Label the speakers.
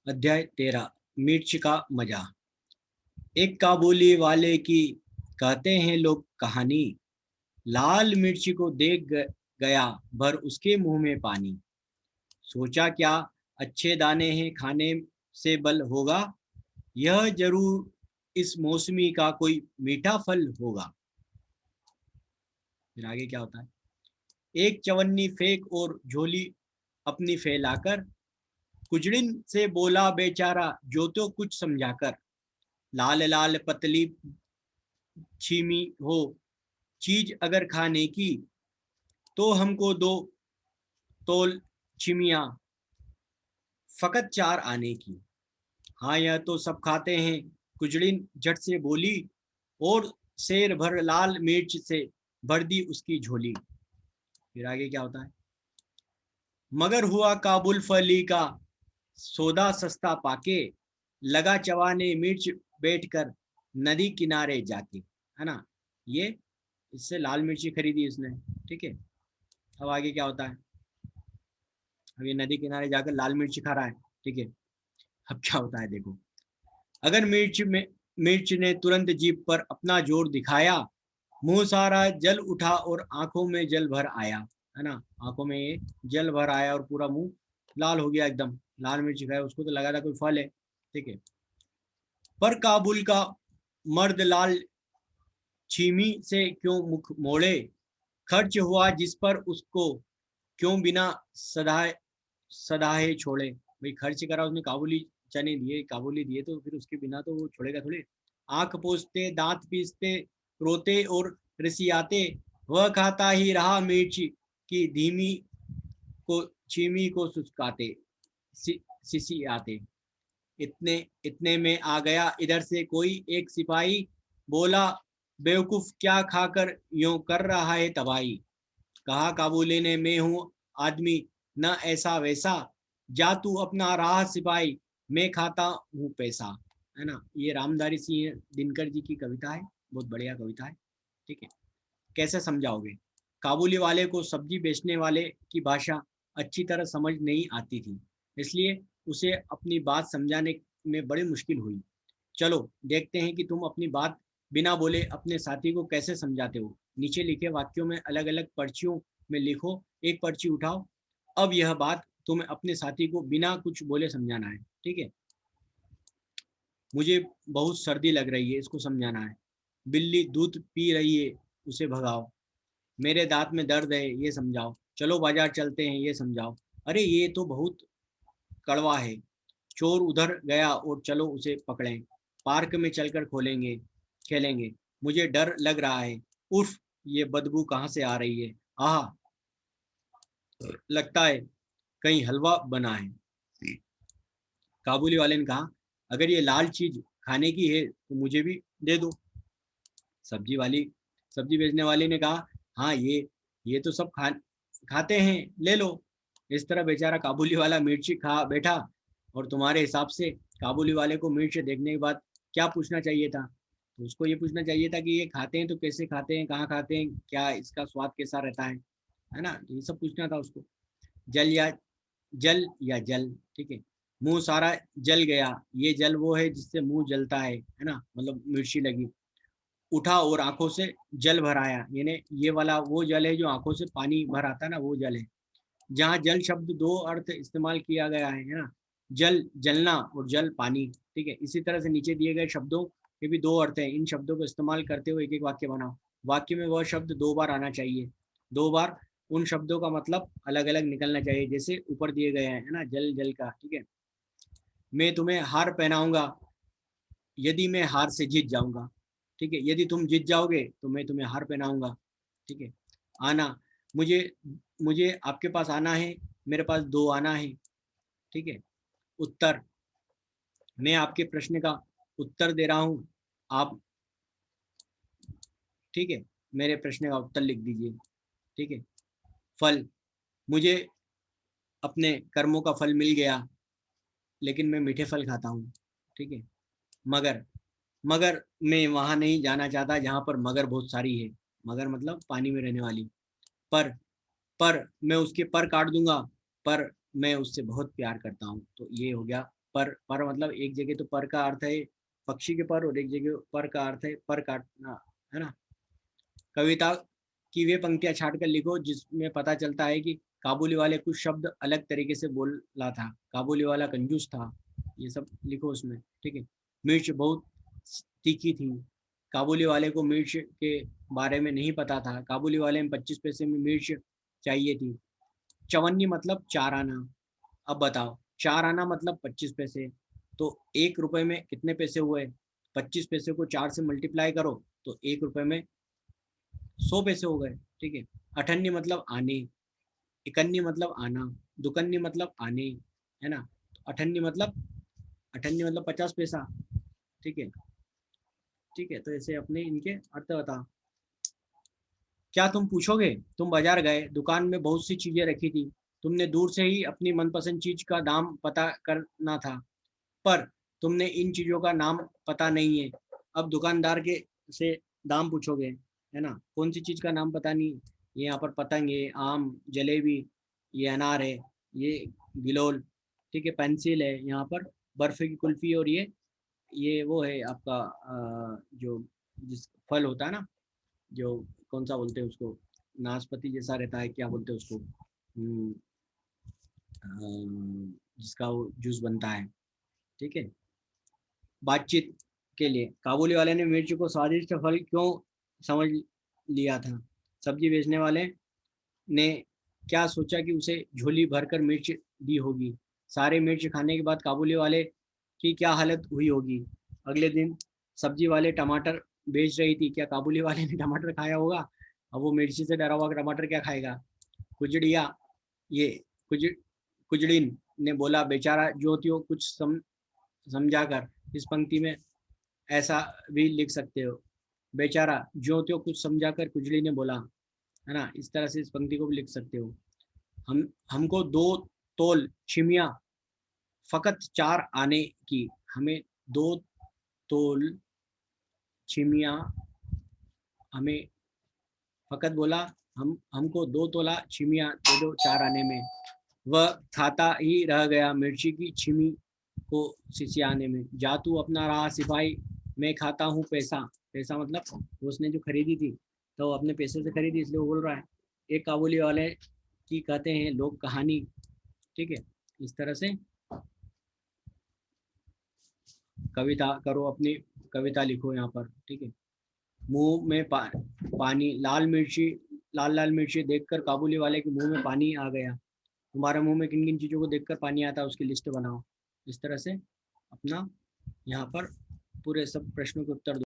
Speaker 1: अध्याय 13 मिर्च का मजा। एक काबुली वाले की कहते हैं लोग कहानी। लाल मिर्च को देख गया भर उसके मुंह में पानी। सोचा क्या अच्छे दाने हैं खाने से बल होगा। यह जरूर इस मौसमी का कोई मीठा फल होगा। फिर आगे क्या होता है। एक चवन्नी फेंक और झोली अपनी फैलाकर कुजड़िन से बोला बेचारा जो तो कुछ समझाकर। लाल लाल पतली छीमी हो चीज अगर खाने की तो हमको दो तोल छिमिया फकत 4 आने की। हाँ यह तो सब खाते हैं कुजड़िन झट से बोली और शेर भर लाल मिर्च से भर दी उसकी झोली। फिर आगे क्या होता है। मगर हुआ काबुल फली का सौदा सस्ता पाके लगा चबाने मिर्च बैठकर नदी किनारे जाके। है ना। ये इससे लाल मिर्ची खरीदी इसने। ठीक है। अब आगे क्या होता है। अब ये नदी किनारे जाकर लाल मिर्च खा रहा है। ठीक है। अब क्या होता है देखो। अगर मिर्च ने तुरंत जीभ पर अपना जोर दिखाया मुंह सारा जल उठा और आंखों में जल भर आया। है ना। आंखों में ये जल भर आया और पूरा मुंह लाल हो गया एकदम। लाल मिर्च खाया उसको तो लगा था कोई फल है। ठीक है। पर काबुल का मर्द लाल छीमी से क्यों मुख मोड़े। खर्च हुआ जिस पर उसको क्यों बिना सदाए सदाए छोड़े। भाई खर्च करा उसने काबुली चने दिए काबुली दिए तो फिर उसके बिना तो वो छोड़ेगा थोड़े। आंख पोंछते दांत पीसते रोते और रिसियाते वह खाता ही रहा मिर्च की धीमी को चीमी को सुस्काते सिसियाते। इतने इतने में आ गया इधर से कोई एक सिपाही बोला बेवकूफ क्या खाकर यूं कर रहा है तबाही। कहा काबुली ने मैं हूँ आदमी न ऐसा वैसा जा तू अपना राह सिपाही मैं खाता हूँ पैसा। है ना। ये रामधारी सिंह दिनकर जी की कविता है। बहुत बढ़िया कविता है। ठीक है। कैसे समझाओगे। काबुली वाले को सब्जी बेचने वाले की भाषा अच्छी तरह समझ नहीं आती थी इसलिए उसे अपनी बात समझाने में बड़ी मुश्किल हुई। चलो देखते हैं कि तुम अपनी बात बिना बोले अपने साथी को कैसे समझाते हो। नीचे लिखे वाक्यों में अलग अलग पर्चियों में लिखो। एक पर्ची उठाओ। अब यह बात तुम्हें अपने साथी को बिना कुछ बोले समझाना है। ठीक है। मुझे बहुत सर्दी लग रही है इसको समझाना है। बिल्ली दूध पी रही है उसे भगाओ। मेरे दांत में दर्द है ये समझाओ। चलो बाजार चलते हैं ये समझाओ। अरे ये तो बहुत कड़वा है। चोर उधर गया और चलो उसे पकड़ें। पार्क में चलकर खोलेंगे खेलेंगे। मुझे डर लग रहा है। उफ ये बदबू कहाँ से आ रही है। आह लगता है कहीं हलवा बना है। काबुली वाले ने कहा अगर ये लाल चीज खाने की है तो मुझे भी दे दो। सब्जी वाली सब्जी बेचने वाली ने कहा हाँ ये तो सब खाते हैं ले लो। इस तरह बेचारा काबुली वाला मिर्ची खा बैठा और तुम्हारे हिसाब से काबुली वाले को मिर्च देखने के बाद क्या पूछना चाहिए था। तो उसको ये पूछना चाहिए था कि ये खाते हैं तो कैसे खाते हैं कहाँ खाते हैं क्या इसका स्वाद कैसा रहता है ना। तो ये सब पूछना था उसको। जल या जल। ठीक है। मुंह सारा जल गया। ये जल वो है जिससे मुंह जलता है ना मतलब मिर्ची लगी। उठा और आंखों से जल भर आया यानी ये वाला वो जल है जो आंखों से पानी भर आता है ना वो जल है। जहाँ जल शब्द दो अर्थ इस्तेमाल किया गया है ना। जल जलना और जल पानी। ठीक है। इसी तरह से नीचे दिए गए शब्दों के भी दो अर्थ हैं। इन शब्दों को इस्तेमाल करते हुए एक एक वाक्य बनाओ। वाक्य में वह शब्द 2 बार आना चाहिए। 2 बार उन शब्दों का मतलब अलग अलग निकलना चाहिए जैसे ऊपर दिए गए हैं है ना जल जल का। ठीक है। मैं तुम्हें हार पहनाऊंगा यदि मैं हार से जीत जाऊंगा। ठीक है। यदि तुम जीत जाओगे तो मैं तुम्हें हार पहनाऊंगा। ठीक है। आना मुझे मुझे आपके पास आना है। मेरे पास 2 आना है। ठीक है। उत्तर मैं आपके प्रश्न का उत्तर दे रहा हूँ आप। ठीक है। मेरे प्रश्न का उत्तर लिख दीजिए। ठीक है। फल मुझे अपने कर्मों का फल मिल गया लेकिन मैं मीठे फल खाता हूँ। ठीक है। मगर मगर मैं वहाँ नहीं जाना चाहता जहाँ पर मगर बहुत सारी है। मगर मतलब पानी में रहने वाली। पर पर मैं उसके पर काट दूंगा। पर मैं उससे बहुत प्यार करता हूँ। तो ये हो गया पर मतलब एक जगह तो पर का अर्थ है पक्षी के पर, और एक जगह पर का अर्थ है पर काटना, है ना। कविता की वे पंक्तियां छाट कर लिखो जिसमें पता चलता है कि काबुली वाले कुछ शब्द अलग तरीके से बोला था, काबुली वाला कंजूस था, ये सब लिखो उसमें, ठीक है। मिर्च बहुत तीखी थी, काबुली वाले को मिर्च के बारे में नहीं पता था, काबुली वाले में 25 पैसे में मिर्च चाहिए थी। चवन्नी मतलब 4 आना। अब बताओ, 4 आना मतलब 25 पैसे, तो 1 रुपए में कितने पैसे हुए? 25 पैसे को 4 से मल्टीप्लाई करो तो 1 रुपए में 100 पैसे हो गए, ठीक है। अठन्नी मतलब आने, इकन्नी मतलब आना, दुकन्नी मतलब आने, है ना। अठन्नी मतलब 50 पैसा, ठीक है। ठीक है, तो ऐसे अपने इनके अर्थ बता। क्या तुम पूछोगे? तुम बाजार गए, दुकान में बहुत सी चीजें रखी थी, तुमने दूर से ही अपनी मनपसंद चीज का दाम पता करना था, पर तुमने इन चीजों का नाम पता नहीं है। अब दुकानदार के से दाम पूछोगे, है ना, कौन सी चीज का नाम पता नहीं, ये यहाँ पर पतंग है, आम, जलेबी, ये अनार है, ये गिलोल, ठीक है, पेंसिल है, यहाँ पर बर्फ की कुल्फी, और ये वो है आपका जो जिस फल होता है ना, जो कौन सा बोलते हैं उसको, नाशपाती जैसा रहता है, क्या बोलते हैं उसको, जिसका वो जूस बनता है, ठीक है। बातचीत के लिए काबुली वाले ने मिर्च को स्वादिष्ट फल क्यों समझ लिया था? सब्जी बेचने वाले ने क्या सोचा कि उसे झोली भरकर मिर्च दी होगी? सारे मिर्च खाने के बाद काबुली वाले की क्या हालत हुई होगी? अगले दिन सब्जी वाले टमाटर बेच रही थी, क्या काबुली वाले ने टमाटर खाया होगा? अब वो मिर्ची से डरा हुआ टमाटर क्या खाएगा? कुजड़िया, ये कुज कुजड़िन ने बोला, बेचारा ज्योतियों, कुछ समझाकर। इस पंक्ति में ऐसा भी लिख सकते हो, बेचारा ज्योतियों, कुछ समझाकर कुजड़ी ने बोला, है ना। इस तरह से इस पंक्ति को भी लिख सकते हो। हमको 2 तोल छिमिया फकत 4 आने की, हमें 2 तोल छिमिया, हमें फकत बोला, हमको 2 तोला छिमिया दे दो 4 आने में। वह खाता ही रह गया मिर्ची की छिमी को सिसियाने में। जा तू अपना रहा सिपाही, मैं खाता हूँ पैसा। पैसा मतलब उसने जो खरीदी थी, तो वो अपने पैसे से खरीदी, इसलिए वो बोल रहा है। एक काबुली वाले की कहते हैं लोग कहानी, ठीक है। इस तरह से कविता करो, अपनी कविता लिखो यहाँ पर, ठीक है। मुंह में पानी, लाल लाल मिर्ची देखकर काबुली वाले के मुंह में पानी आ गया। तुम्हारे मुंह में किन किन चीज़ों को देखकर पानी आता है, उसकी लिस्ट बनाओ। इस तरह से अपना यहाँ पर पूरे सब प्रश्नों के उत्तर दो।